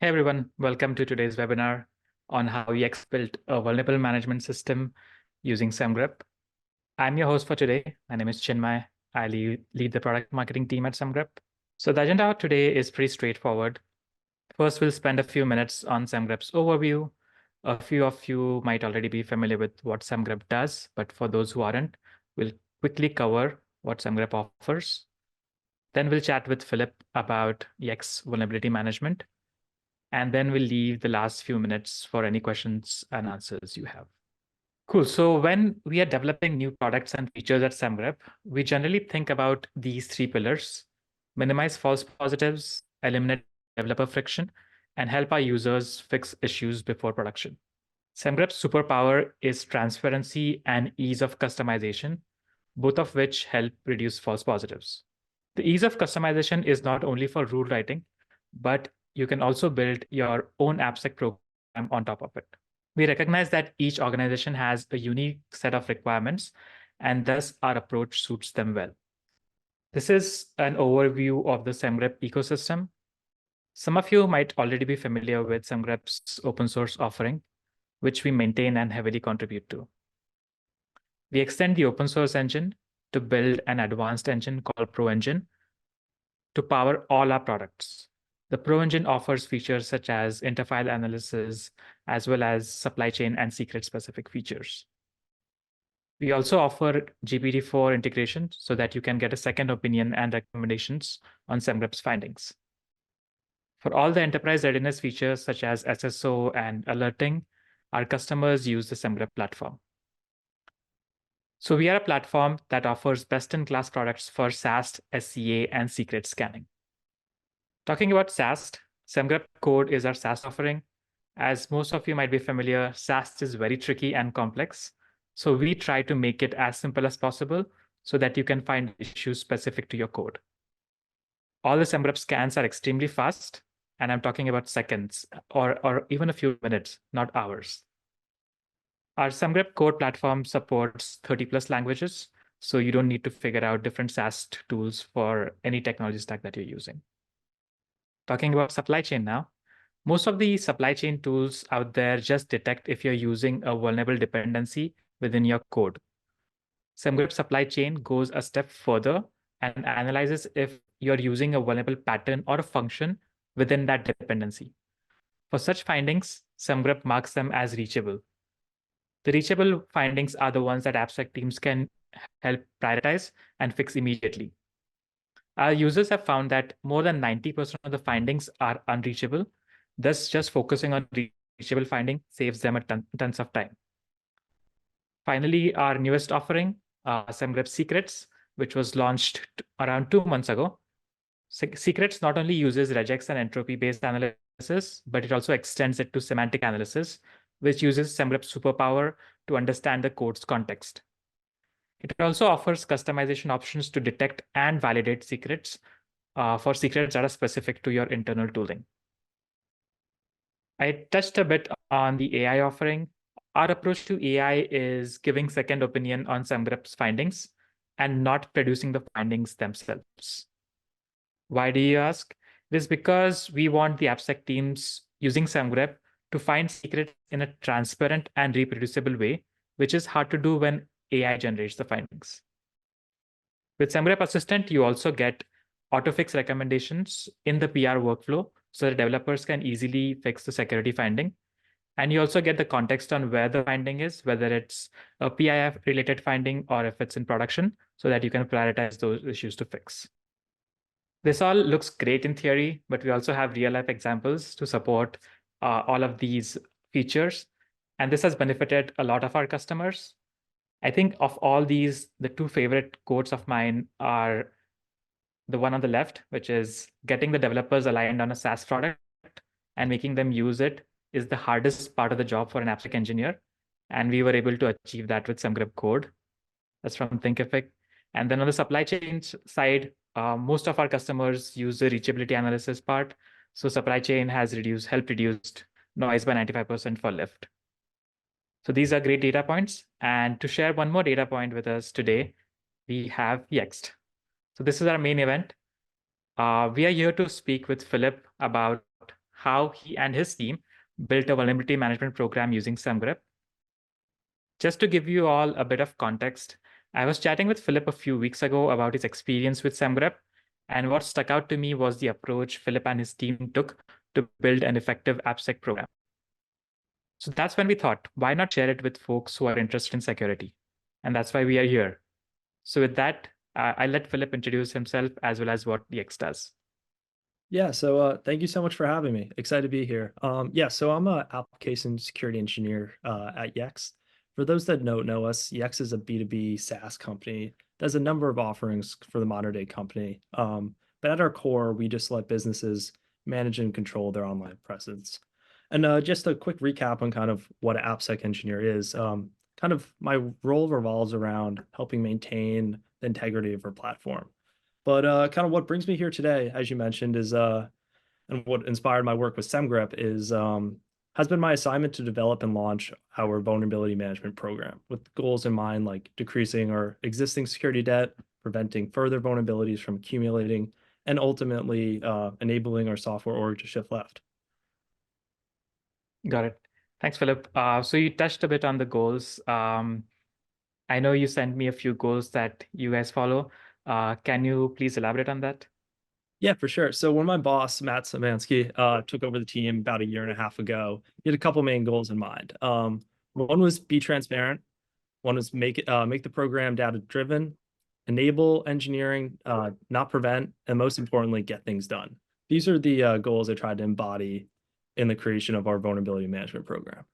Hey everyone, welcome to today's webinar on how Yext built a vulnerable management system using Semgrep. I'm your host for today. My name is Chinmay. I lead the product marketing team at Semgrep. So the agenda today is pretty straightforward. First, we'll spend a few minutes on Semgrep's overview. A few of you might already be familiar with what Semgrep does, but for those who aren't, we'll quickly cover what Semgrep offers. Then we'll chat with Philip about Yext vulnerability management. And then we'll leave the last few minutes for any questions and answers you have. Cool. So when we are developing new products and features at Semgrep, we generally think about these three pillars: minimize false positives, eliminate developer friction, and help our users fix issues before production. Semgrep's superpower is transparency and ease of customization, both of which help reduce false positives. The ease of customization is not only for rule writing, but you can also build your own AppSec program on top of it. We recognize that each organization has a unique set of requirements, and thus our approach suits them well. This is an overview of the Semgrep ecosystem. Some of you might already be familiar with Semgrep's open source offering, which we maintain and heavily contribute to. We extend the open source engine to build an advanced engine called Pro Engine to power all our products. The Pro Engine offers features such as interfile analysis, as well as supply chain and secret specific features. We also offer GPT-4 integration so that you can get a second opinion and recommendations on Semgrep's findings. For all the enterprise readiness features such as SSO and alerting, our customers use the Semgrep platform. So we are a platform that offers best-in-class products for SAST, SCA, and secret scanning. Talking about SAST, Semgrep Code is our SAST offering. As most of you might be familiar, SAST is very tricky and complex. So we try to make it as simple as possible so that you can find issues specific to your code. All the Semgrep scans are extremely fast, and I'm talking about seconds or even a few minutes, not hours. Our Semgrep Code platform supports 30+ languages, so you don't need to figure out different SAST tools for any technology stack that you're using. Talking about supply chain now, most of the supply chain tools out there just detect if you're using a vulnerable dependency within your code. Semgrep supply chain goes a step further and analyzes if you're using a vulnerable pattern or a function within that dependency. For such findings, Semgrep marks them as reachable. The reachable findings are the ones that AppSec teams can help prioritize and fix immediately. Our users have found that more than 90% of the findings are unreachable. Thus, just focusing on reachable finding saves them tons of time. Finally, our newest offering, Semgrep Secrets, which was launched around 2 months ago. Secrets not only uses regex and entropy-based analysis, but it also extends it to semantic analysis, which uses Semgrep's superpower to understand the code's context. It also offers customization options to detect and validate secrets for secrets that are specific to your internal tooling. I touched a bit on the AI offering. Our approach to AI is giving second opinion on Semgrep's findings and not producing the findings themselves. Why do you ask? It is because we want the AppSec teams using Semgrep to find secrets in a transparent and reproducible way, which is hard to do when AI generates the findings. With Semgrep Assistant, you also get auto-fix recommendations in the PR workflow so that developers can easily fix the security finding. And you also get the context on where the finding is, whether it's a PIF-related finding or if it's in production, so that you can prioritize those issues to fix. This all looks great in theory, but we also have real-life examples to support all of these features. And this has benefited a lot of our customers. I think of all these, the two favorite quotes of mine are the one on the left, which is getting the developers aligned on a SaaS product and making them use it is the hardest part of the job for an AppSec engineer. And we were able to achieve that with Semgrep Code. That's from Thinkific. And then on the supply chain side, most of our customers use the reachability analysis part. So supply chain has helped reduce noise by 95% for Lyft. So these are great data points. And to share one more data point with us today, we have Yext. So this is our main event. We are here to speak with Philip about how he and his team built a vulnerability management program using Semgrep. Just to give you all a bit of context, I was chatting with Philip a few weeks ago about his experience with Semgrep, and what stuck out to me was the approach Philip and his team took to build an effective AppSec program. So that's when we thought, why not share it with folks who are interested in security? And that's why we are here. So with that, I'll let Philip introduce himself as well as what Yext does. Yeah, so thank you so much for having me. Excited to be here. Yeah, so I'm an application security engineer at Yext. For those that don't know us, Yext is a B2B SaaS company. There's a number of offerings for the modern day company. But at our core, we just let businesses manage and control their online presence. And just a quick recap on kind of what an AppSec engineer is. Kind of my role revolves around helping maintain the integrity of our platform. But kind of what brings me here today, as you mentioned, is and what inspired my work with Semgrep is has been my assignment to develop and launch our vulnerability management program with goals in mind like decreasing our existing security debt, preventing further vulnerabilities from accumulating, and ultimately enabling our software org to shift left. Got it. Thanks, Philip. So you touched a bit on the goals. I know you sent me a few goals that you guys follow. Can you please elaborate on that? Yeah, for sure. So when my boss, Matt Samansky, took over the team about a year and a half ago, he had a couple main goals in mind. One was be transparent. One was make the program data driven, enable engineering, not prevent, and most importantly, get things done. These are the goals I tried to embody in the creation of our vulnerability management program.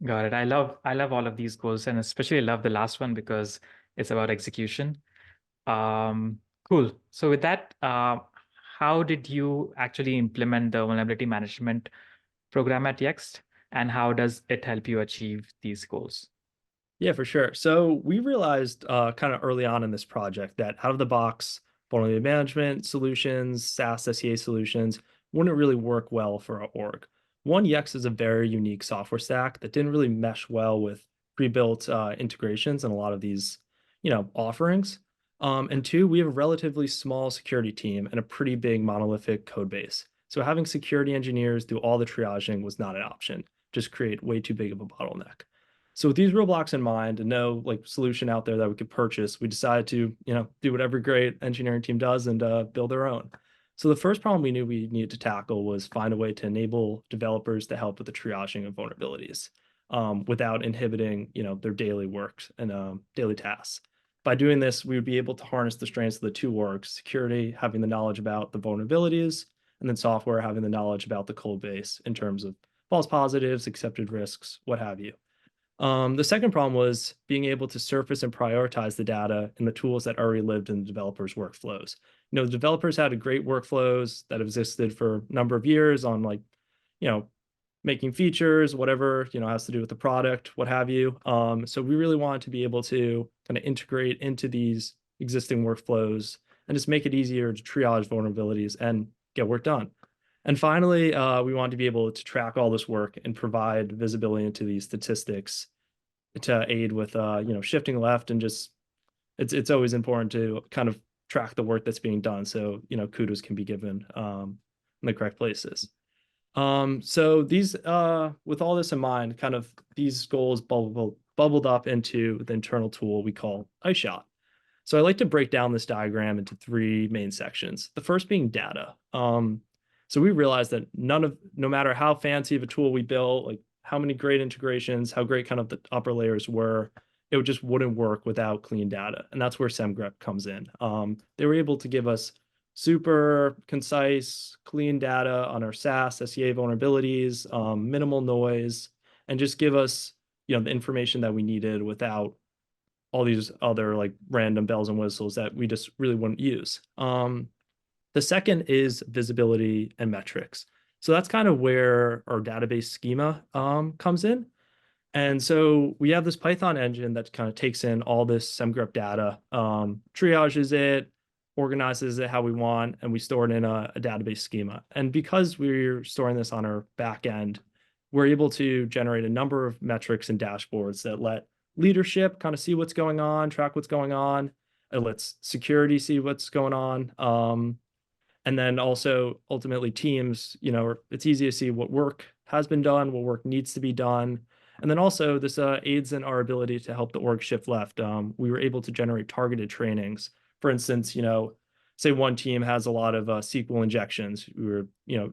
Got it. I love all of these goals, and especially love the last one because it's about execution. Cool. So with that, how did you actually implement the vulnerability management program at Yext, and how does it help you achieve these goals? Yeah, for sure. So we realized kind of early on in this project that out of the box vulnerability management solutions, SAST, SCA solutions wouldn't really work well for our org. One, Yext is a very unique software stack that didn't really mesh well with pre-built integrations and a lot of these, offerings. And two, we have a relatively small security team and a pretty big monolithic code base. So having security engineers do all the triaging was not an option. Just create way too big of a bottleneck. So with these roadblocks in mind and no solution out there that we could purchase, we decided to, do what every great engineering team does and build our own. So the first problem we knew we needed to tackle was find a way to enable developers to help with the triaging of vulnerabilities without inhibiting, their daily work and daily tasks. By doing this, we would be able to harness the strengths of the two orgs, security having the knowledge about the vulnerabilities, and then software having the knowledge about the code base in terms of false positives, accepted risks, what have you. The second problem was being able to surface and prioritize the data in the tools that already lived in the developers' workflows. The developers had great workflows that existed for a number of years on making features, whatever, has to do with the product, what have you. So we really wanted to be able to kind of integrate into these existing workflows and just make it easier to triage vulnerabilities and get work done. And finally, we want to be able to track all this work and provide visibility into these statistics to aid with, shifting left and just it's always important to kind of track the work that's being done. So, kudos can be given in the correct places. So these, with all this in mind, kind of these goals bubbled up into the internal tool we call iShot. So I like to break down this diagram into three main sections. The first being data. So we realized that no matter how fancy of a tool we built, like how many great integrations, how great kind of the upper layers were, it just wouldn't work without clean data. And that's where Semgrep comes in. They were able to give us super concise, clean data on our SAST, SCA vulnerabilities, minimal noise, and just give us, the information that we needed without all these other random bells and whistles that we just really wouldn't use. The second is visibility and metrics. So that's kind of where our database schema comes in. And so we have this Python engine that kind of takes in all this Semgrep data, triages it, organizes it how we want, and we store it in a database schema. And because we're storing this on our back end, we're able to generate a number of metrics and dashboards that let leadership kind of see what's going on, track what's going on. It lets security see what's going on. And then also ultimately teams, it's easy to see what work has been done, what work needs to be done. And then also this aids in our ability to help the org shift left. We were able to generate targeted trainings. For instance, say one team has a lot of SQL injections. We were,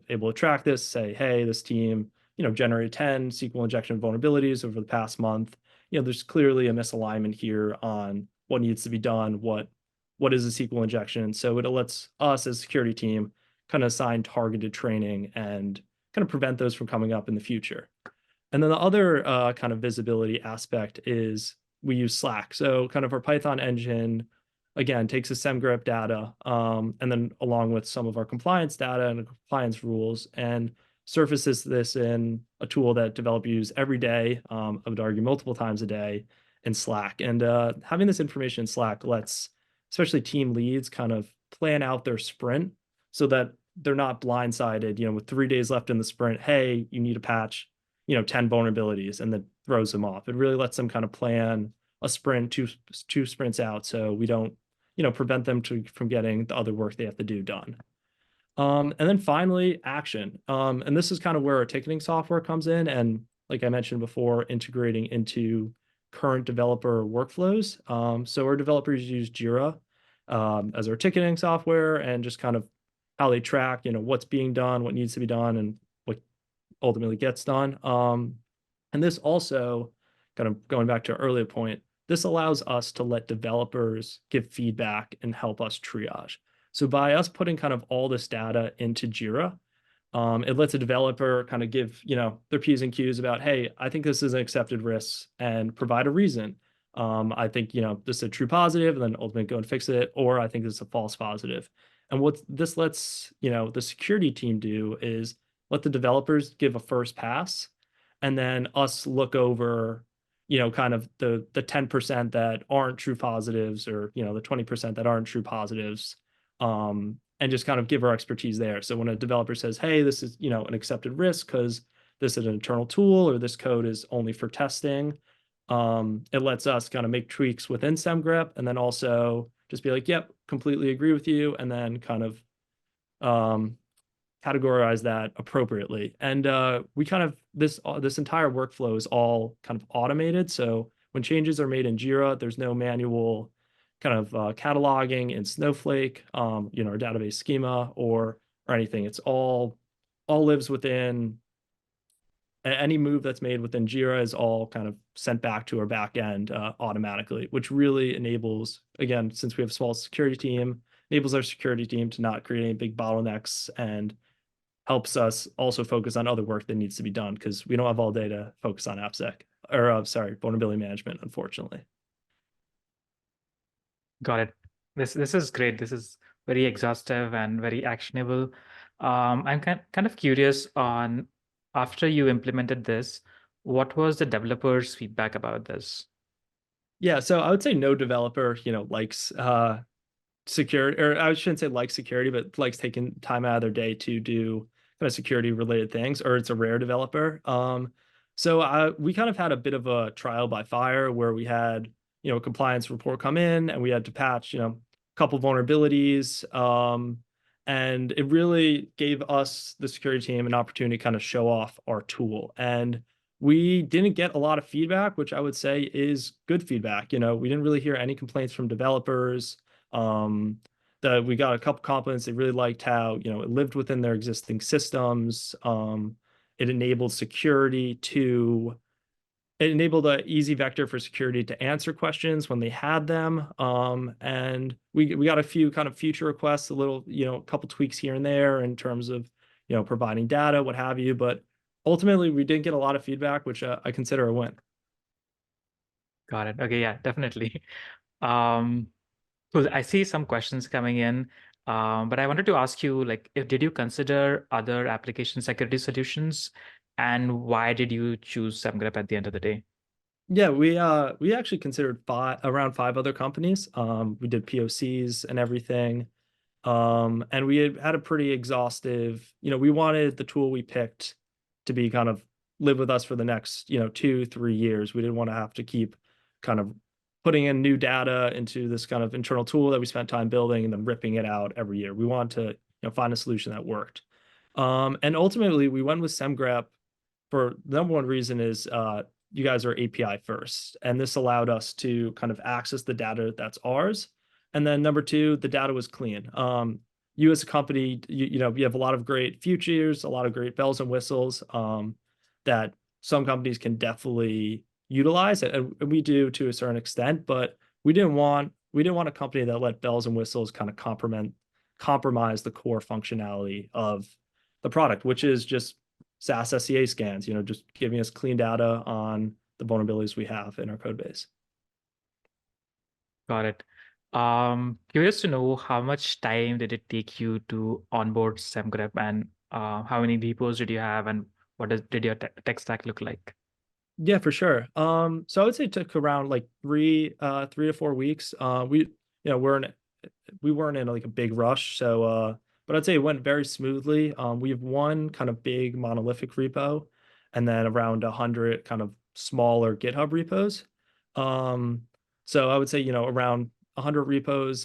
able to track this, say, hey, this team, generated 10 SQL injection vulnerabilities over the past month. There's clearly a misalignment here on what needs to be done, what is a SQL injection. So it lets us as a security team kind of assign targeted training and kind of prevent those from coming up in the future. And then the other kind of visibility aspect is we use Slack. So kind of our Python engine, again, takes the Semgrep data and then along with some of our compliance data and compliance rules and surfaces this in a tool that developers use every day, I would argue multiple times a day in Slack. And having this information in Slack lets especially team leads kind of plan out their sprint so that they're not blindsided, with 3 days left in the sprint, hey, you need to patch, 10 vulnerabilities, and that throws them off. It really lets them kind of plan a sprint, two sprints out, so we don't, prevent them from getting the other work they have to do done. And then finally, action. And this is kind of where our ticketing software comes in. And like I mentioned before, integrating into current developer workflows. So our developers use Jira as our ticketing software and just kind of how they track, what's being done, what needs to be done, and what ultimately gets done. And this also, kind of going back to our earlier point, this allows us to let developers give feedback and help us triage. So by us putting kind of all this data into Jira, it lets a developer kind of give, their P's and Q's about, hey, I think this is an accepted risk and provide a reason. I think, this is a true positive and then ultimately go and fix it, or I think this is a false positive. And what this lets, the security team do is let the developers give a first pass and then us look over, kind of the 10% that aren't true positives or, the 20% that aren't true positives. And just kind of give our expertise there. So when a developer says, hey, this is, an accepted risk because this is an internal tool or this code is only for testing, it lets us kind of make tweaks within Semgrep and then also just be like, yep, completely agree with you, and then kind of categorize that appropriately. And we kind of, this entire workflow is all kind of automated. So when changes are made in Jira, there's no manual kind of cataloging in Snowflake, our database schema or anything. It's all lives within any move that's made within Jira is all kind of sent back to our back end automatically, which really enables, again, since we have a small security team, enables our security team to not create any big bottlenecks and helps us also focus on other work that needs to be done because we don't have all day to focus on AppSec or vulnerability management, unfortunately. Got it. This is great. This is very exhaustive and very actionable. I'm kind of curious on after you implemented this, what was the developers' feedback about this? Yeah, so I would say no developer, likes security, or I shouldn't say likes security, but likes taking time out of their day to do kind of security related things, or it's a rare developer. So we kind of had a bit of a trial by fire where we had, a compliance report come in and we had to patch, a couple vulnerabilities. And it really gave us, the security team, an opportunity to kind of show off our tool. And we didn't get a lot of feedback, which I would say is good feedback. We didn't really hear any complaints from developers. That we got a couple compliments. They really liked how, it lived within their existing systems. It enabled it enabled an easy vector for security to answer questions when they had them. And we got a few kind of feature requests, a little, a couple tweaks here and there in terms of, providing data, what have you. But ultimately, we did get a lot of feedback, which I consider a win. Got it. Okay, yeah, definitely. So I see some questions coming in, but I wanted to ask you, like, did you consider other application security solutions, and why did you choose Semgrep at the end of the day? Yeah, we actually considered around five other companies. We did POCs and everything. And we had a pretty exhaustive, we wanted the tool we picked to be kind of live with us for the next, 2-3 years. We didn't want to have to keep kind of putting in new data into this kind of internal tool that we spent time building and then ripping it out every year. We want to find a solution that worked. And ultimately, we went with Semgrep for the number one reason is you guys are API first, and this allowed us to kind of access the data that's ours. And then number two, the data was clean. You as a company, you have a lot of great features, a lot of great bells and whistles that some companies can definitely utilize, and we do to a certain extent, but we didn't want a company that let bells and whistles kind of compromise the core functionality of the product, which is just SAST SCA scans, just giving us clean data on the vulnerabilities we have in our code base. Got it. Curious to know how much time did it take you to onboard Semgrep, and how many repos did you have, and did your tech stack look like? Yeah, for sure. So I would say it took around like 3 to 4 weeks. We weren't in like a big rush, so but I'd say it went very smoothly. We have one kind of big monolithic repo, and then around 100 kind of smaller GitHub repos. So I would say around 100 repos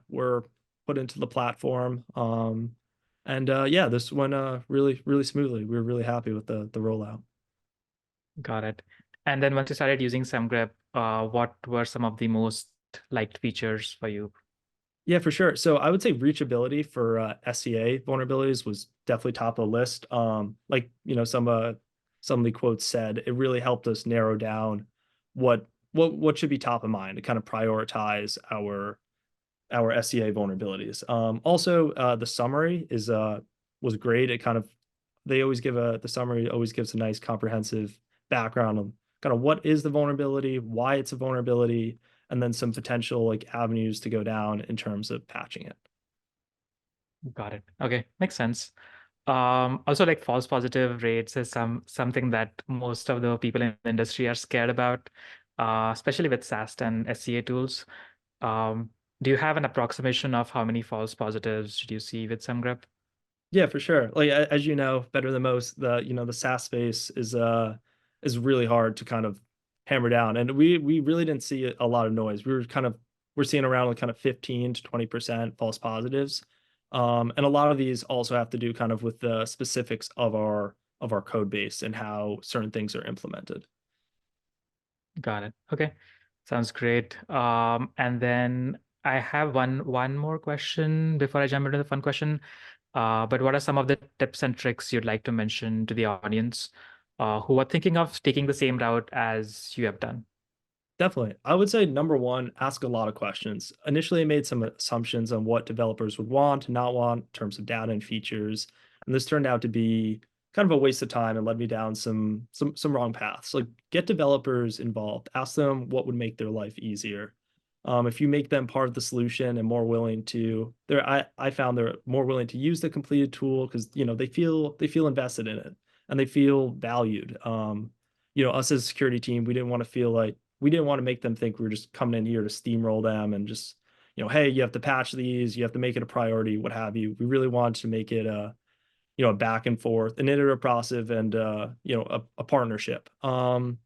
were put into the platform. And yeah, this went really really smoothly. We were really happy with the rollout. Got it. And then once you started using Semgrep, what were some of the most liked features for you? Yeah, for sure. So I would say reachability for SCA vulnerabilities was definitely top of the list. Like some of the quotes said, it really helped us narrow down what should be top of mind to kind of prioritize our SCA vulnerabilities. Also, the summary was great. It kind of the summary always gives a nice comprehensive background on kind of what is the vulnerability, why it's a vulnerability, and then some potential like avenues to go down in terms of patching it. Got it. Okay, makes sense. Also, like false positive rates is something that most of the people in the industry are scared about, especially with SAST and SCA tools. Um, do you have an approximation of how many false positives did you see with Semgrep? Yeah, for sure. Like as you know better than most, the SaaS space is really hard to kind of hammer down, and we really didn't see a lot of noise. We're seeing around like kind of 15 to 20% false positives, and a lot of these also have to do kind of with the specifics of our code base and how certain things are implemented. Got it. Okay, sounds great. And then I have one more question before I jump into the fun question. But what are some of the tips and tricks you'd like to mention to the audience who are thinking of taking the same route as you have done? Definitely. I would say number one, ask a lot of questions. Initially, I made some assumptions on what developers would want and not want in terms of data and features. And this turned out to be kind of a waste of time and led me down some wrong paths. Like get developers involved, ask them what would make their life easier. If you make them part of the solution and more willing to, I found they're more willing to use the completed tool because they feel invested in it and they feel valued. Us as a security team, we didn't want to make them think we were just coming in here to steamroll them and just, hey, you have to patch these, you have to make it a priority, what have you. We really wanted to make it a back and forth, an iterative process and a partnership. And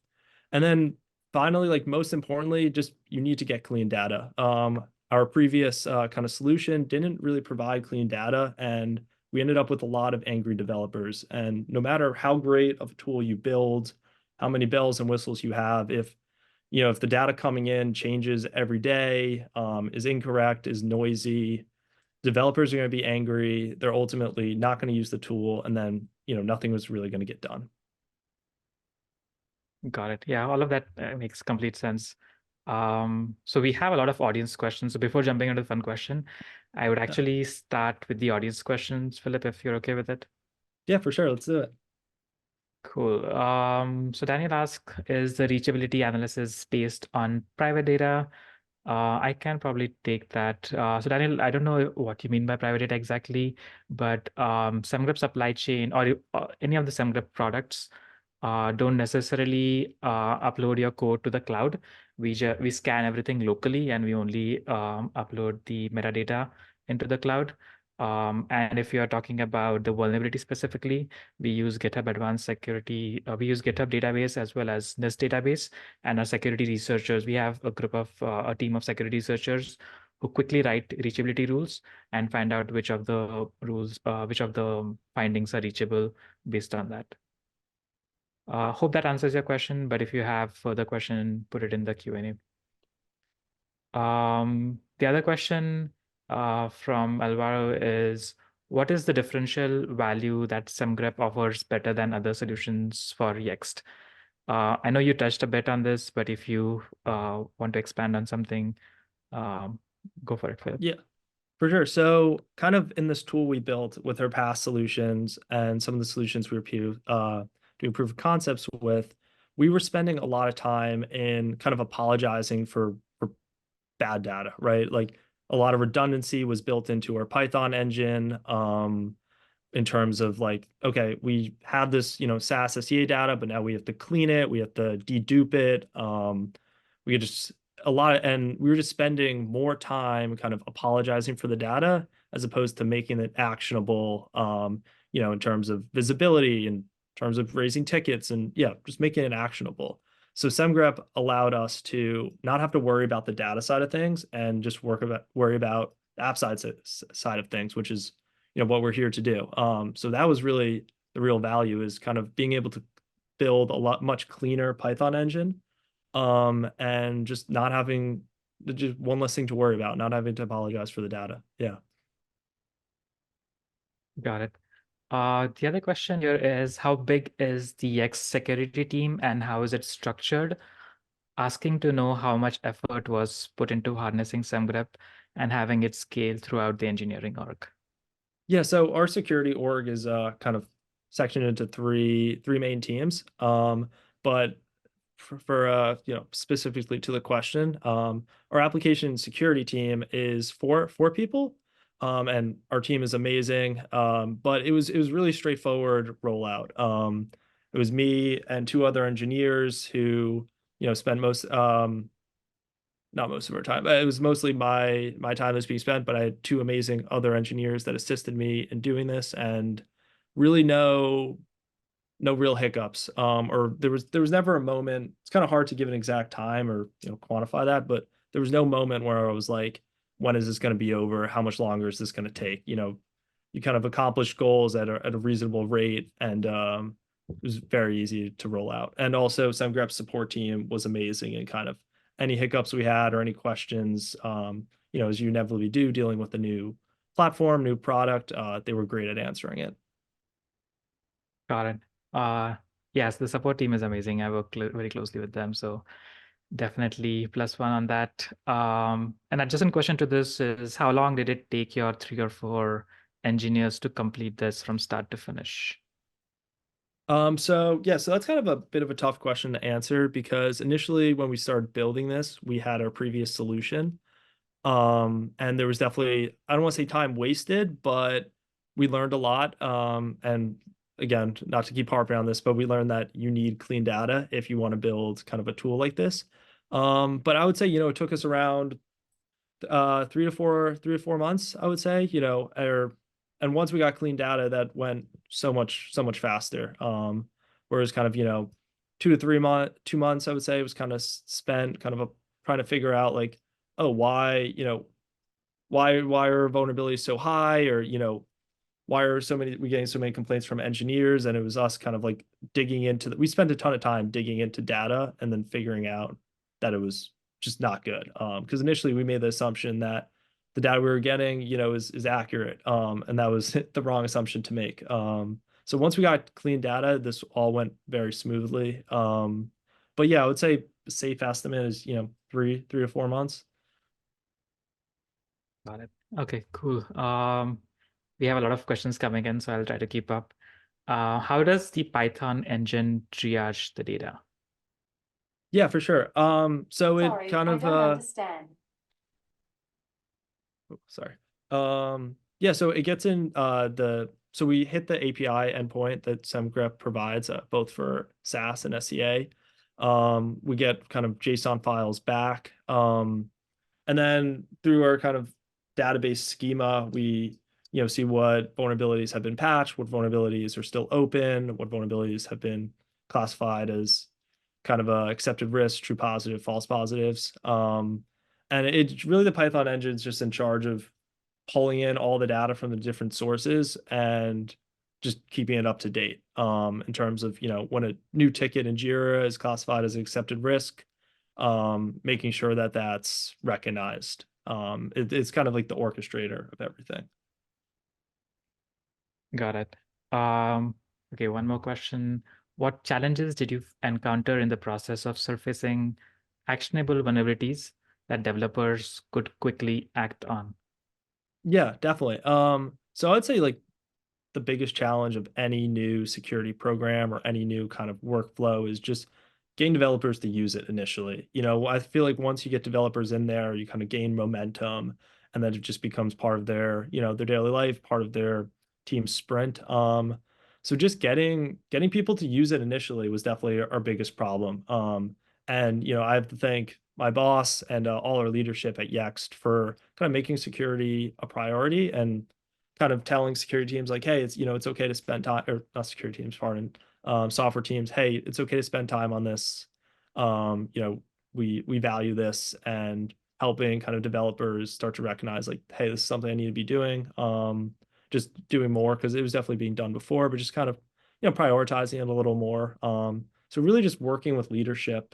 then finally, like most importantly, just you need to get clean data. Our previous kind of solution didn't really provide clean data, and we ended up with a lot of angry developers. And no matter how great of a tool you build, how many bells and whistles you have, if the data coming in changes every day, is incorrect, is noisy, developers are going to be angry. They're ultimately not going to use the tool, and then nothing was really going to get done. Got it. Yeah, all of that makes complete sense. So we have a lot of audience questions. So before jumping into the fun question, I would Yeah, actually start with the audience questions, Philip, if you're okay with it. yeah, for sure. Let's do it. Cool. So Daniel asks, is the reachability analysis based on private data? I can probably take that. So Daniel, I don't know what you mean by private data exactly, but SemGrep supply chain or any of the SemGrep products don't necessarily upload your code to the cloud. We scan everything locally and we only upload the metadata into the cloud. And if you are talking about the vulnerability specifically, we use GitHub Advanced Security. We use GitHub database as well as NIST database. And our security researchers, we have a team of security researchers who quickly write reachability rules and find out which of the rules, which of the findings are reachable based on that. Hope that answers your question, but if you have further question, put it in the Q&A. The other question from Alvaro is, what is the differential value that Semgrep offers better than other solutions for Yext? I know you touched a bit on this, but if you want to expand on something, go for it, Phil. Yeah, for sure. So kind of in this tool we built with our past solutions and some of the solutions we were doing proof of concepts with, we were spending a lot of time in kind of apologizing for bad data, right? Like a lot of redundancy was built into our Python engine. In terms of like, okay, we have this, SAST SCA data, but now we have to clean it, we have to dedupe it. We just and we were just spending more time kind of apologizing for the data as opposed to making it actionable, in terms of visibility, in terms of raising tickets, and yeah, just making it actionable. So Semgrep allowed us to not have to worry about the data side of things and just worry about the app side of things, which is what we're here to do. So that was really the real value, is kind of being able to build a much cleaner Python engine, and just not having just one less thing to worry about, not having to apologize for the data. Yeah. Got it. The other question here is, how big is the Yext security team and how is it structured? Asking to know how much effort was put into harnessing Semgrep and having it scale throughout the engineering org. Yeah, so our security org is kind of sectioned into three main teams. But for specifically to the question, our application security team is four people. And our team is amazing. But it was really straightforward rollout. It was me and two other engineers who spent not most of our time, but it was mostly my time that's being spent, but I had two amazing other engineers that assisted me in doing this, and really no real hiccups. Or there was never a moment. It's kind of hard to give an exact time or quantify that, but there was no moment where I was like, when is this going to be over? How much longer is this going to take? You kind of accomplish goals at a reasonable rate, and it was very easy to roll out. And also, Semgrep's support team was amazing, and kind of any hiccups we had or any questions, as you inevitably do dealing with a new platform, new product, they were great at answering it. Got it. Yes, the support team is amazing. I work very closely with them, so definitely +1 on that. An adjacent question to this is, how long did it take your 3 or 4 engineers to complete this from start to finish? So that's kind of a bit of a tough question to answer, because initially when we started building this, we had our previous solution. And there was definitely, I don't want to say time wasted, but we learned a lot. And again, not to keep harping on this, but we learned that you need clean data if you want to build kind of a tool like this. But I would say, it took us around 3 to 4 months, I would say, and once we got clean data, that went so much faster. Whereas kind of, 2 months, I would say, was kind of spent kind of trying to figure out like, oh, why are vulnerabilities so high, or why are we getting so many complaints from engineers? And it was us kind of like digging into we spent a ton of time digging into data and then figuring out that it was just not good. Because initially we made the assumption that the data we were getting, is accurate. And that was the wrong assumption to make. So once we got clean data, this all went very smoothly. But yeah, I would say a safe estimate is, 3 to 4 months. Got it. Okay, cool. We have a lot of questions coming in, so I'll try to keep up. How does the Python engine triage the data? Yeah, for sure. So it Sorry, kind I of don't understand. sorry. Yeah, so it gets in so we hit the API endpoint that Semgrep provides, both for SAST and SCA. We get kind of JSON files back. And then through our kind of database schema, we see what vulnerabilities have been patched, what vulnerabilities are still open, what vulnerabilities have been classified as kind of accepted risk, true positive, false positives. And And it's really the Python engine is just in charge of pulling in all the data from the different sources and just keeping it up to date in terms of, when a new ticket in Jira is classified as an accepted risk, making sure that that's recognized. It's kind of like the orchestrator of everything. Got it. Okay, one more question. What challenges did you encounter in the process of surfacing actionable vulnerabilities that developers could quickly act on? Yeah, definitely. So I'd say like the biggest challenge of any new security program or any new kind of workflow is just getting developers to use it initially. I feel like once you get developers in there, you kind of gain momentum and then it just becomes part of their daily life, part of their team sprint. So just getting people to use it initially was definitely our biggest problem. And I have to thank my boss and all our leadership at Yext for kind of making security a priority and kind of telling security teams like, hey, it's okay to spend time, or not security teams, pardon, software teams, hey, it's okay to spend time on this. We value this, and helping kind of developers start to recognize like, hey, this is something I need to be doing. Just doing more because it was definitely being done before, but just kind of prioritizing it a little more. So really just working with leadership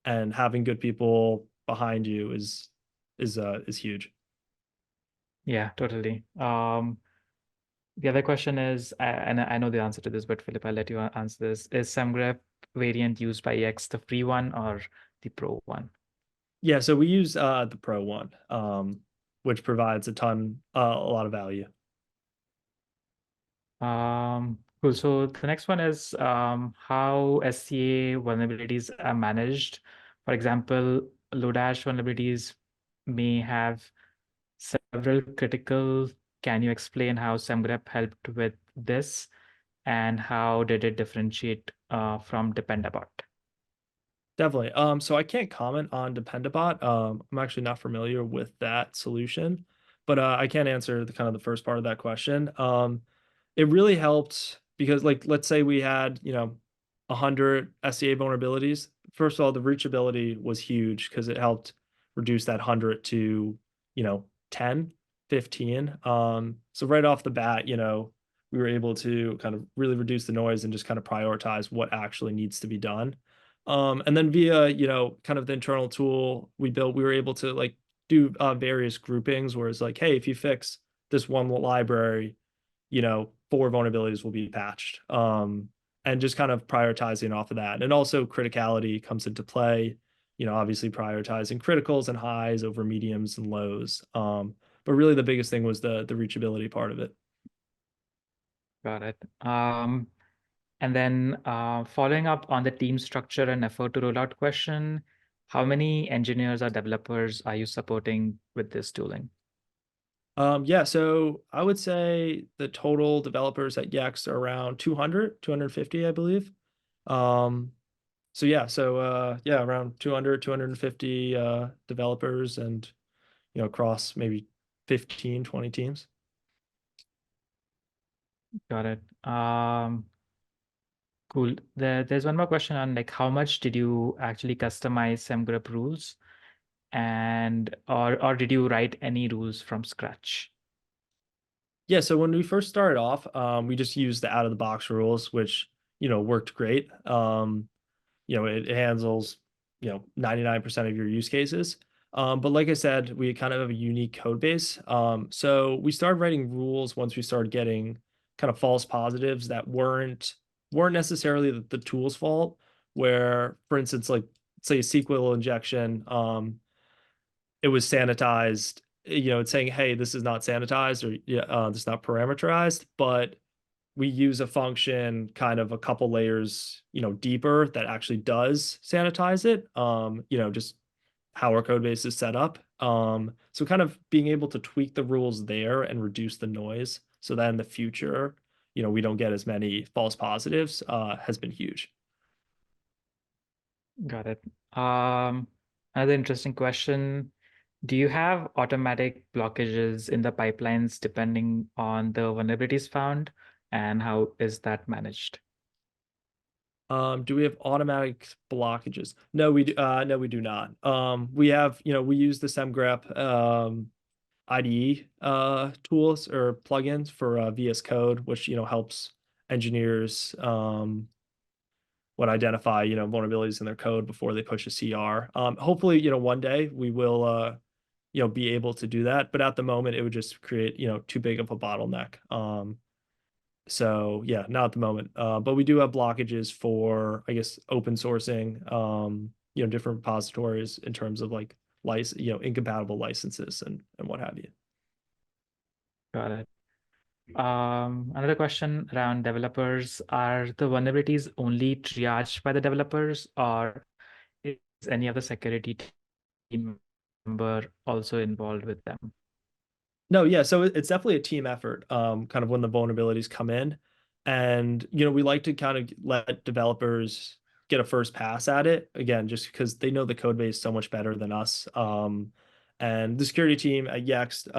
and having good people behind you is huge. Yeah, totally. The other question is, and I know the answer to this, but Philip, I'll let you answer this. Is Semgrep variant used by EX the free one or the pro one? Yeah, so we use the Pro one, which provides a lot of value. Cool. So the next one is how SCA vulnerabilities are managed. For example, Lodash vulnerabilities may have several critical. Can you explain how Semgrep helped with this and how did it differentiate from Dependabot? Definitely. So I can't comment on Dependabot. I'm actually not familiar with that solution, but I can answer the kind of the first part of that question. It really helped because, like, let's say we had, 100 SCA vulnerabilities. First of all, the reachability was huge because it helped reduce that 100 to, 10, 15. So right off the bat, we were able to kind of really reduce the noise and just kind of prioritize what actually needs to be done. And then via, kind of the internal tool we built, we were able to like do various groupings where it's like, hey, if you fix this one library, 4 vulnerabilities will be patched. And just kind of prioritizing off of that. And also criticality comes into play, obviously prioritizing criticals and highs over mediums and lows. But really the biggest thing was the reachability part of it. Got it. And then following up on the team structure and effort to roll out question, how many engineers or developers are you supporting with this tooling? Yeah, so I would say the total developers at Yext are around 200, 250, I believe. Um, so yeah, yeah, around 200, 250 developers and across maybe 15, 20 teams. Got it. Cool. There's one more question on like how much did you actually customize SemGrep rules and or did you write any rules from scratch? Yeah, so when we first started off, we just used the out of the box rules, which worked great. It handles 99% of your use cases. But like I said, we kind of have a unique code base. So we started writing rules once we started getting kind of false positives that weren't necessarily the tool's fault. Where, for instance, like say a SQL injection, it was sanitized. It's saying, hey, this is not sanitized, or yeah, this is not parameterized, but we use a function kind of a couple layers, deeper that actually does sanitize it. Just how our code base is set up. So kind of being able to tweak the rules there and reduce the noise so that in the future, we don't get as many false positives, has been huge. Got it. Another interesting question. Do you have automatic blockages in the pipelines depending on the vulnerabilities found, and how is that managed? Do we have automatic blockages? No, no, we do not. We have, we use the Semgrep IDE tools or plugins for VS Code, which helps engineers would identify, vulnerabilities in their code before they push a CR. Hopefully, one day we will be able to do that, but at the moment it would just create, too big of a bottleneck. So yeah, not at the moment. But we do have blockages for, I guess, open sourcing, different repositories in terms of like incompatible licenses and what have you. Got it. Another question around developers. Are the vulnerabilities only triaged by the developers, or is any other security team member also involved with them? No, yeah, so it's definitely a team effort, kind of when the vulnerabilities come in. And, we like to kind of let developers get a first pass at it, again, just because they know the code base so much better than us. And the security team at Yext,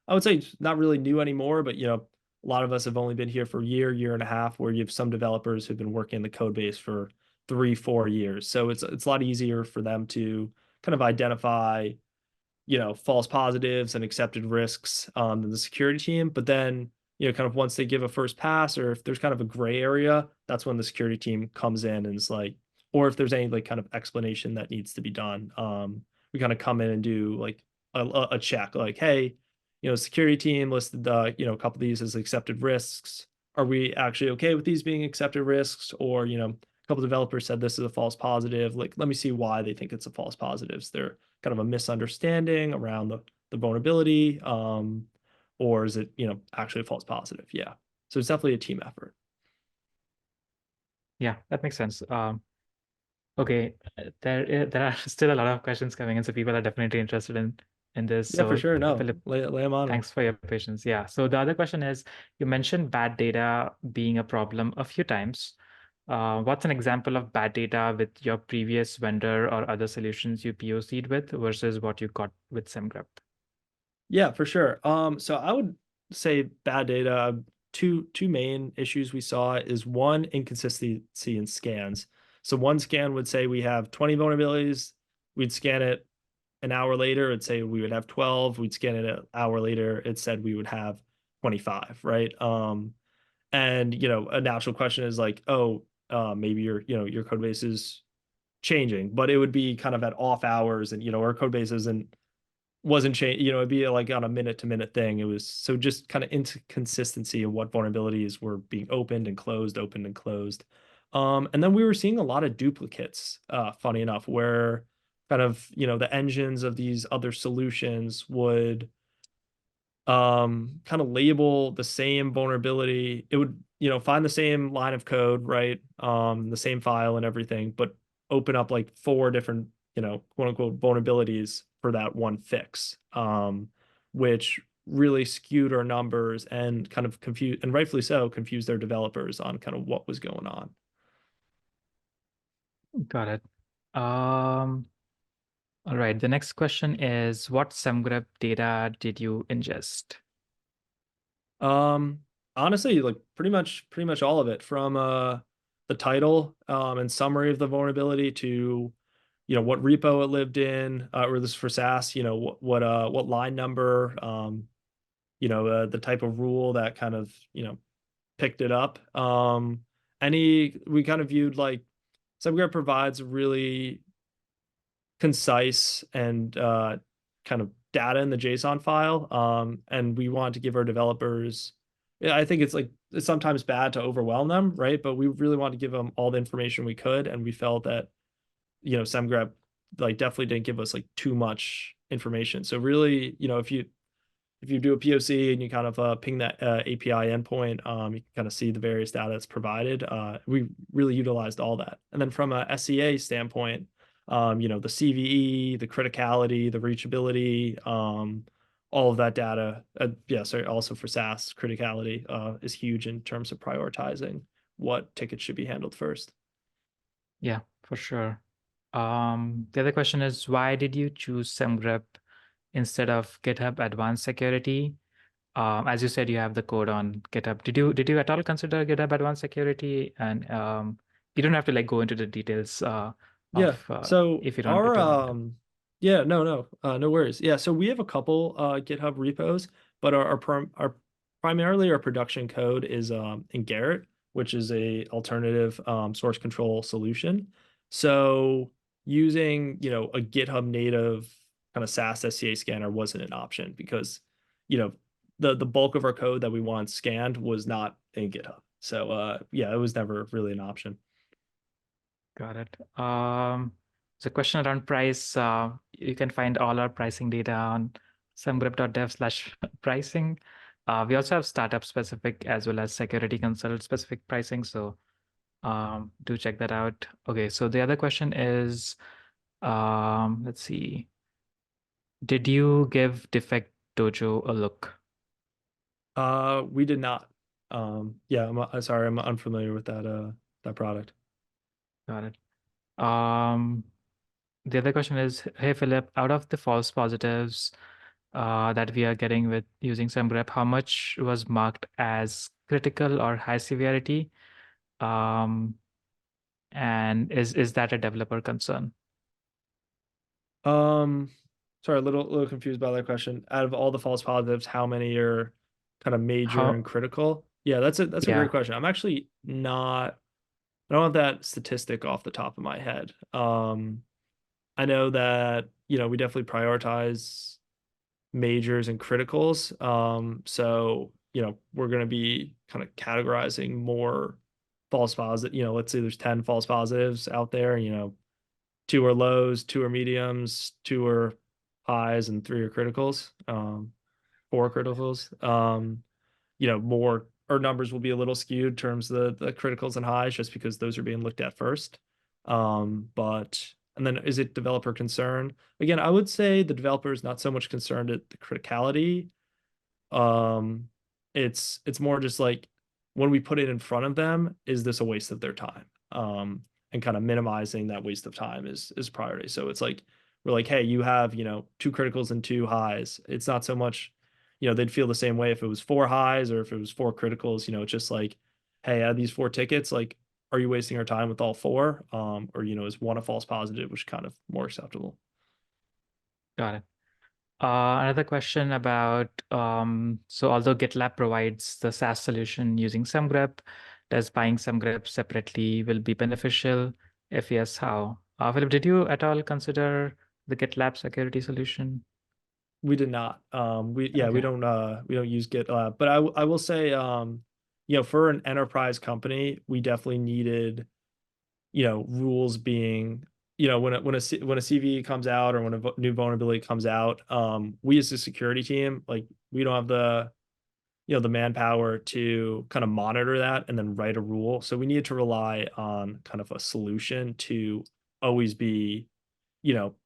I would say it's not really new anymore, but, a lot of us have only been here for a year and a half, where you have some developers who've been working in the code base for 3, 4 years. So it's a lot easier for them to kind of identify false positives and accepted risks than the security team. But then, kind of once they give a first pass, or if there's kind of a gray area, that's when the security team comes in and is like, or if there's any like kind of explanation that needs to be done, we kind of come in and do like a check, like, hey, security team listed a couple of these as accepted risks. Are we actually okay with these being accepted risks? Or, a couple of developers said this is a false positive. Like, let me see why they think it's a false positive. Is there kind of a misunderstanding around the vulnerability? Or is it, actually a false positive? Yeah. So it's definitely a team effort. Yeah, that makes sense. Okay, there are still a lot of questions coming in, so people are definitely interested in this. Yeah, for So, sure. No, Philip, lay them on me. thanks for your patience. Yeah. So the other question is, you mentioned bad data being a problem a few times. What's an example of bad data with your previous vendor or other solutions you POC'd with versus what you got with Semgrep? Yeah, for sure. So I would say bad data, two main issues we saw is one, inconsistency in scans. So one scan would say we have 20 vulnerabilities. We'd scan it an hour later, it'd say we would have 12. We'd scan it an hour later, it said we would have 25, right? And a natural question is like, oh, maybe your code base is changing, but it would be kind of at off hours, and our code base wasn't changed, it'd be like on a minute to minute thing. It was so just kind of inconsistency of what vulnerabilities were being opened and closed, opened and closed. And then we were seeing a lot of duplicates, funny enough, where kind of, the engines of these other solutions would kind of label the same vulnerability. It would, find the same line of code, right? The same file and everything, but open up like 4 different, quote unquote vulnerabilities for that one fix, which really skewed our numbers and kind of confused, and rightfully so, confused their developers on kind of what was going on. Got it. All right. The next question is, what Semgrep data did you ingest? Um, Honestly, like pretty much all of it, from the title and summary of the vulnerability to what repo it lived in, or this is for SAST, what line number, the type of rule that kind of picked it up. We kind of viewed like Semgrep provides really concise and kind of data in the JSON file. And we want to give our developers, yeah, I think it's sometimes bad to overwhelm them, right? But we really want to give them all the information we could. And we felt that, Semgrep like definitely didn't give us like too much information. So really, if you do a POC and you kind of ping that API endpoint, you can kind of see the various data that's provided. We really utilized all that. And then from a SCA standpoint, the CVE, the criticality, the reachability, all of that data. Yeah, sorry, also for SAST, criticality is huge in terms of prioritizing what tickets should be handled first. Yeah, for sure. The other question is, why did you choose Semgrep instead of GitHub Advanced Security? As you said, you have the code on GitHub. Did you at all consider GitHub Advanced Security? And You don't have to like go into the details Yeah. of So if you don't our if you don't want to. yeah, no worries. Yeah, so we have a couple GitHub repos, but our primarily our production code is in Garrett, which is a alternative source control solution. So using, a GitHub native kind of SAST SCA scanner wasn't an option because, you know, the bulk of our code that we want scanned was not in GitHub. So yeah, it was never really an option. Got it. So question around price. You can find all our pricing data on semgrep.dev/pricing. We also have startup specific as well as security consult specific pricing. So do check that out. Okay, so the other question is, let's see. Did you give Defect Dojo a look? We did not. Yeah, sorry, I'm unfamiliar with that product. Got it. Um, the other question is, hey Philip, out of the false positives that we are getting with using SemGrep, how much was marked as critical or high severity? Um, and is that a developer concern? Um, Sorry, a little confused by that question. Out of all the false positives, how many are kind of major and How, critical? Yeah, that's a great yeah, question. I'm actually not. I don't have that statistic off the top of my head. I know that, we definitely prioritize majors and criticals. So, we're going to be kind of categorizing more false positive. Let's say there's 10 false positives out there, two are lows, two are mediums, two are highs, and three are criticals, four criticals. More our numbers will be a little skewed in terms of the criticals and highs just because those are being looked at first. But and then is it developer concern? Again, I would say the developer is not so much concerned at the criticality. um, it's more just like when we put it in front of them, is this a waste of their time? And kind of minimizing that waste of time is priority. So it's like we're like, hey, you have, two criticals and two highs. It's not so much, they'd feel the same way if it was four highs or if it was four criticals. It's just like, hey, out of these four tickets, like, are you wasting our time with all four? Or is one a false positive, which is kind of more acceptable? got it. Another question about so although GitLab provides the SaaS solution using SemGrep, does buying SemGrep separately will be beneficial? If yes, how? Philip, did you at all consider the GitLab security solution? We did not. Okay. We don't use GitLab, but I will say, for an enterprise company, we definitely needed, rules being, when a CV comes out or when a new vulnerability comes out, we as a security team, like we don't have the manpower to kind of monitor that and then write a rule. So we needed to rely on kind of a solution to always be,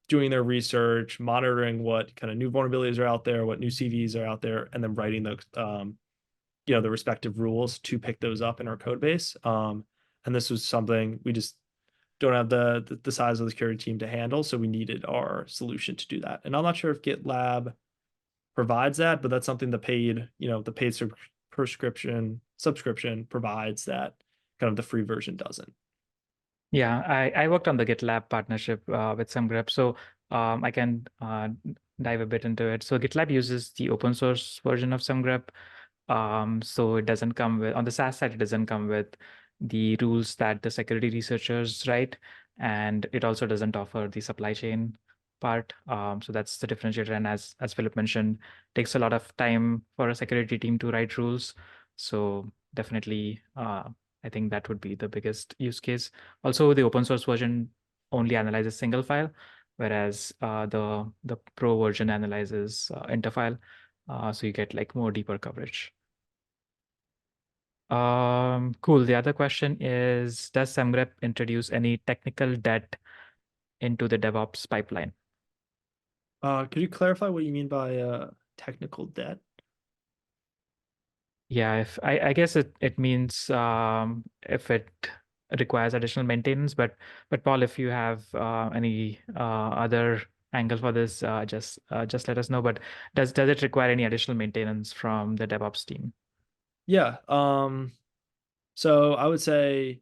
doing their research, monitoring what kind of new vulnerabilities are out there, what new CVs are out there, and then writing the respective rules to pick those up in our code base. And this was something we just don't have the size of the security team to handle, so we needed our solution to do that. And I'm not sure if GitLab provides that, but that's something the paid prescription subscription provides that kind of the free version doesn't. Yeah, I worked on the GitLab partnership with SemGrep, so I can dive a bit into it. So GitLab uses the open source version of SemGrep. So it doesn't come with, on the SaaS side, it doesn't come with the rules that the security researchers write. And it also doesn't offer the supply chain part. So that's the differentiator. And as Philip mentioned, takes a lot of time for a security team to write rules. So definitely, I think that would be the biggest use case. Also, the open source version only analyzes single file, whereas the pro version analyzes interfile. So you get like more deeper coverage. Cool. The other question is, does SemGrep introduce any technical debt into the DevOps pipeline? Could you clarify what you mean by technical debt? Yeah, if I guess it means if it requires additional maintenance, but Paul, if you have any other angle for this, just let us know. But does it require any additional maintenance from the DevOps team? Yeah. So I would say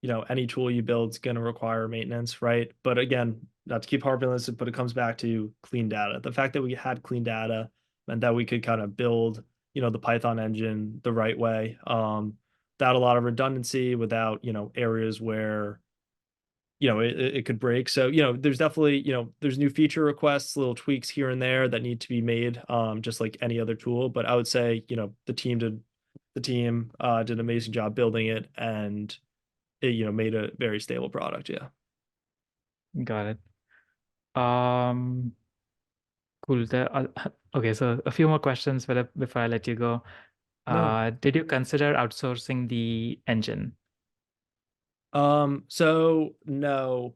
any tool you build is going to require maintenance, right? But again, not to keep harping on this, but it comes back to clean data. The fact that we had clean data meant that we could kind of build, the Python engine the right way, without a lot of redundancy, without, areas where, it could break. So, there's definitely, there's new feature requests, little tweaks here and there that need to be made, just like any other tool. But I would say, the team did an amazing job building it, and it, made a very stable product. Yeah. Got it. Um, cool. Okay, so a few more questions, Philip, before I let you go. No. Did you consider outsourcing the engine? So no.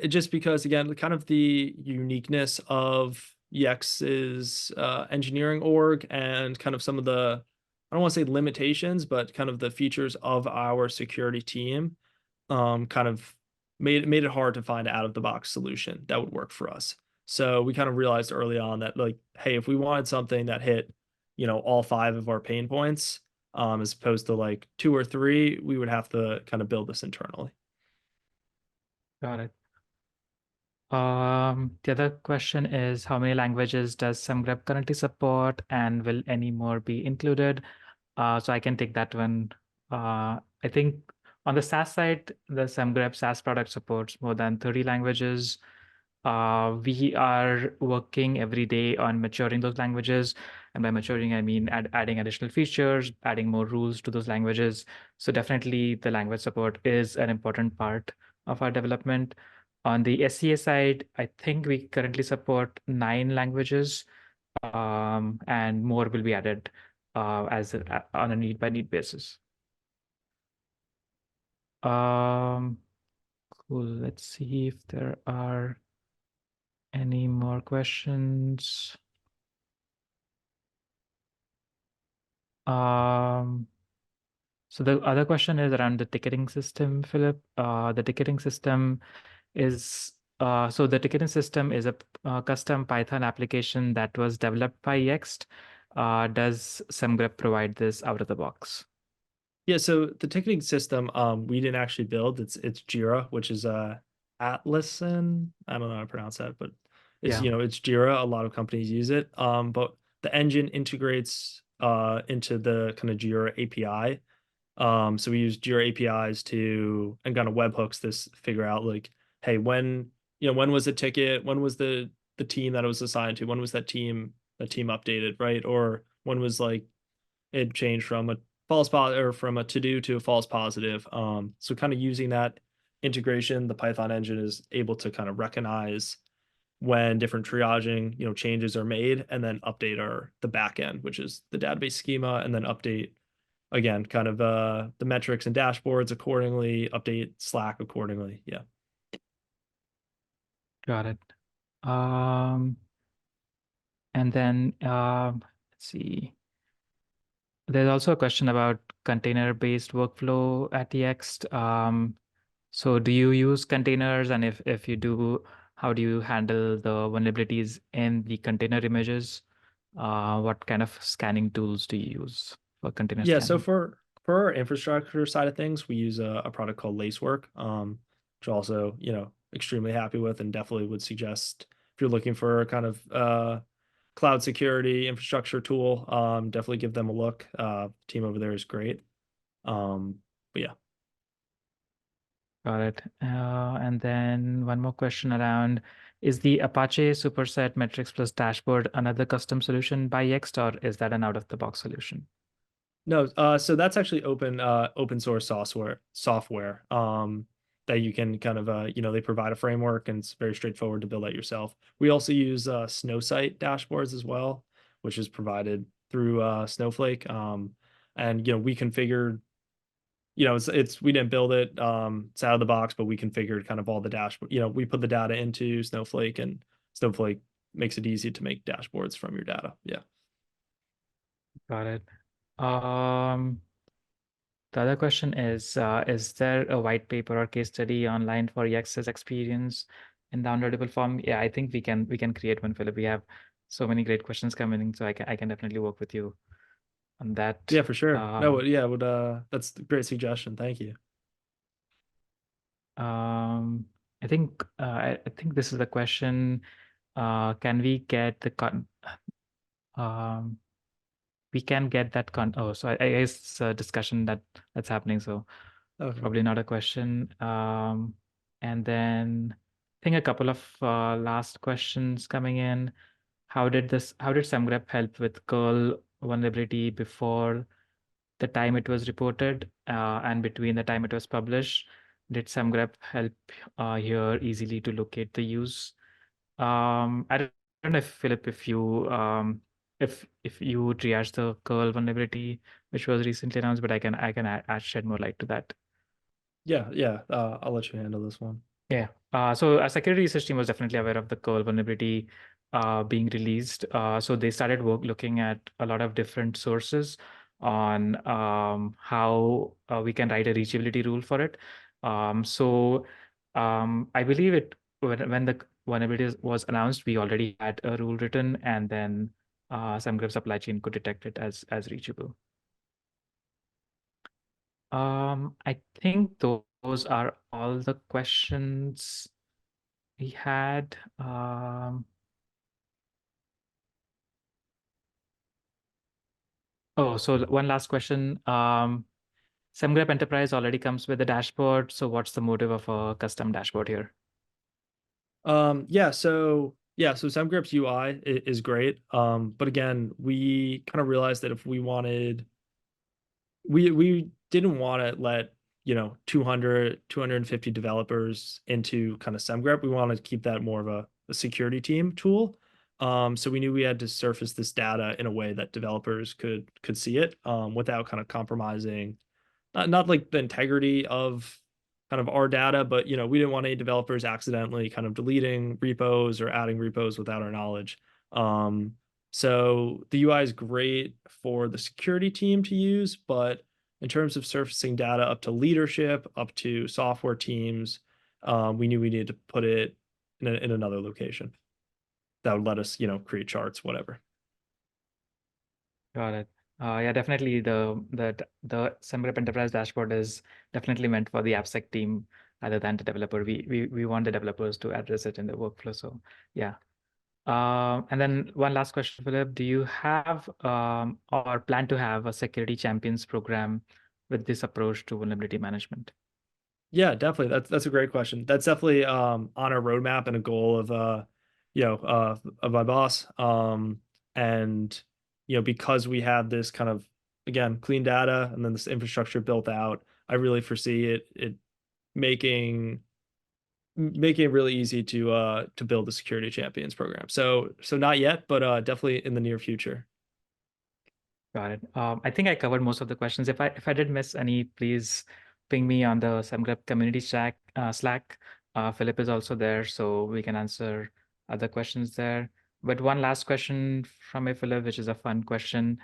Just because again, kind of the uniqueness of Yext's engineering org and kind of some of the, I don't want to say limitations, but kind of the features of our security team, kind of made it hard to find an out of the box solution that would work for us. So we kind of realized early on that, like, hey, if we wanted something that hit, all five of our pain points, as opposed to like two or three, we would have to kind of build this internally. Got it. The other question is how many languages does Semgrep currently support, and will any more be included? So I can take that one. I think on the SaaS side, the Semgrep SaaS product supports more than 30 languages. We are working every day on maturing those languages. And by maturing, I mean adding additional features, adding more rules to those languages. So definitely the language support is an important part of our development. On the SCA side, I think we currently support 9 languages, and more will be added on a need by need basis. Um, cool. Let's see if there are any more questions. Um, so the other question is around the ticketing system, Philip. The ticketing system is so the ticketing system is a custom Python application that was developed by Yext. Does SemGrep provide this out of the box? Yeah, so the ticketing system, we didn't actually build. It's Jira, which is Atlassian. I don't know how to pronounce that, but it's Yeah, it's Jira. A lot of companies use it. But the engine integrates into the kind of Jira API. So we use Jira APIs to and kind of webhooks this figure out like, hey, when was the ticket? When was the team that it was assigned to? When was that team updated, right? Or when was like it changed from a false positive or from a to do to a false positive. So kind of using that integration, the Python engine is able to kind of recognize when different triaging, changes are made, and then update the backend, which is the database schema, and then update again, kind of the metrics and dashboards accordingly, update Slack accordingly. Yeah. got it. Um, and then let's see. There's also a question about container-based workflow at Yext. So do you use containers? And if you do, how do you handle the vulnerabilities in the container images? What kind of scanning tools do you use for container Yeah, so scanning? for our infrastructure side of things, we use a product called Lacework, which also, extremely happy with, and definitely would suggest if you're looking for a kind of cloud security infrastructure tool, definitely give them a look. Team over there is great. But yeah. Got it. And then one more question around, is the Apache Superset Metrics Plus dashboard another custom solution by Yext, or is that an out-of-the-box solution? No, so that's actually open source software that you can kind of they provide a framework, and it's very straightforward to build out yourself. We also use Snowsight dashboards as well, which is provided through Snowflake. And we configured, it's we didn't build it, it's out of the box, but we configured kind of all the dashboard. We put the data into Snowflake, and Snowflake makes it easy to make dashboards from your data. Yeah. Got it. Um, the other question is there a white paper or case study online for Yext's experience in downloadable form? Yeah, I think we can create one, Philip. We have so many great questions coming in, so I can definitely work with you on that. Yeah, for sure. No, Um, yeah, would that's a great suggestion. Thank you. Um, I think this is the question. Can we get the um we can get that so I guess it's a discussion that's happening, so Okay. probably not a question. And then I think a couple of last questions coming in. How did Semgrep help with curl vulnerability before the time it was reported and between the time it was published? Did Semgrep help here easily to locate the use? I don't know if Philip, if you triage the curl vulnerability which was recently announced, but I can shed more light to that. Yeah. I'll let you handle this one. Yeah. So our security research team was definitely aware of the curl vulnerability being released. So they started looking at a lot of different sources on how we can write a reachability rule for it. I believe when the vulnerability was announced, we already had a rule written, and then some grep supply chain could detect it as reachable. I think those are all the questions we had. So one last question. SemGrep Enterprise already comes with a dashboard. So what's the motive of a custom dashboard here? So Semgrep's UI is great. But again, we kind of realized that if we didn't want to let 250 developers into kind of Semgrep. We wanted to keep that more of a security team tool. So we knew we had to surface this data in a way that developers could see it without kind of compromising not like the integrity of kind of our data, but we didn't want any developers accidentally kind of deleting repos or adding repos without our knowledge. Um, so the UI is great for the security team to use, but in terms of surfacing data up to leadership, up to software teams, we knew we needed to put it in another location that would let us, create charts, whatever. Got it. Yeah, definitely the SemGrep Enterprise dashboard is definitely meant for the AppSec team rather than the developer. We want the developers to address it in the workflow. So yeah. And then one last question, Philip. Do you have or plan to have a security champions program with this approach to vulnerability management? Yeah, definitely. That's a great question. That's definitely on our roadmap and a goal of my boss. And because we have this kind of again clean data and then this infrastructure built out, I really foresee it making making it really easy to build the security champions program. So not yet, but definitely in the near future. Got it. I think I covered most of the questions. If I did miss any, please ping me on the SemGrep community Slack. Philip is also there, so we can answer other questions there. But one last question from me, Philip, which is a fun question.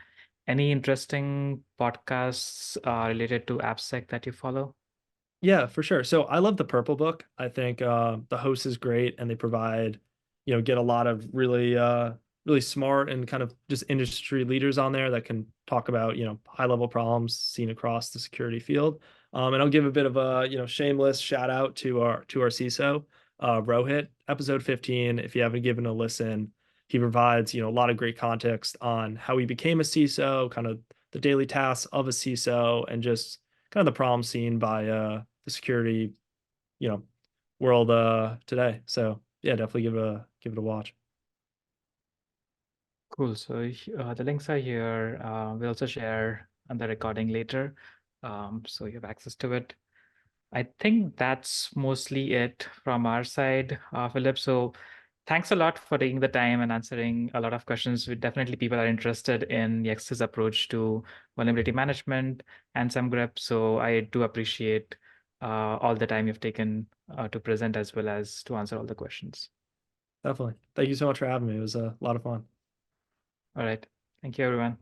Any interesting podcasts related to AppSec that you follow? Yeah, for sure. So I love the Purple Book. I think the host is great, and they provide, get a lot of really smart and kind of just industry leaders on there that can talk about high level problems seen across the security field. And I'll give a bit of a shameless shout out to our CISO, Rohit, episode 15. If you haven't given a listen, he provides a lot of great context on how he became a CISO, kind of the daily tasks of a CISO, and just kind of the problem seen by the security, you know, world today. So yeah, definitely give it a watch. Cool. So the links are here. We'll also share the recording later, so you have access to it. I think that's mostly it from our side, Philip. So thanks a lot for taking the time and answering a lot of questions. Definitely people are interested in Yext's approach to vulnerability management and some grep. So I do appreciate all the time you've taken to present as well as to answer all the questions. Definitely. Thank you so much for having me. It was a lot of fun. All right. Thank you, everyone.